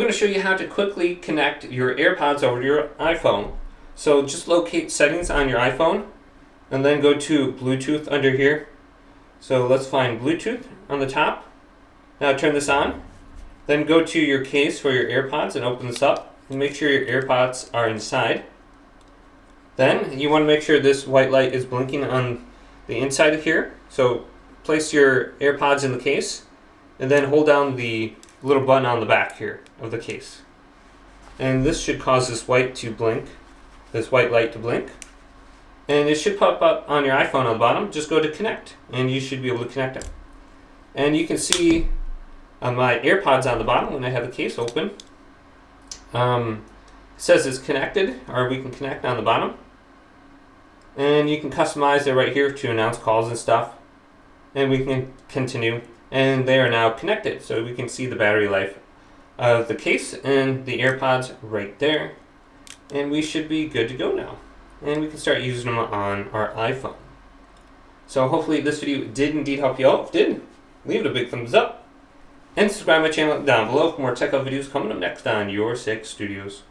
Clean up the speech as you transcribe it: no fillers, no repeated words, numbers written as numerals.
going to show you how to quickly connect your AirPods over to your iPhone. So just locate settings on your iPhone and then go to Bluetooth under here. So let's find Bluetooth on the top. Now turn this on. Then go to your case for your AirPods and open this up. And make sure your AirPods are inside. Then you want to make sure this white light is blinking on the inside of here. So place your AirPods in the case and then hold down the little button on the back here of the case. And this should cause this white to blink, this white light to blink. And it should pop up on your iPhone on the bottom. Just go to connect and you should be able to connect it. And you can see my AirPods on the bottom when I have the case open. It says it's connected, or we can connect on the bottom. And you can customize it right here to announce calls and stuff. And we can continue. And they are now connected, so we can see the battery life of the case and the AirPods right there. And we should be good to go now. And we can start using them on our iPhone. So hopefully this video did indeed help you out. If it did, leave it a big thumbs up. And subscribe to my channel down below for more tech videos coming up next on Your Six Studios.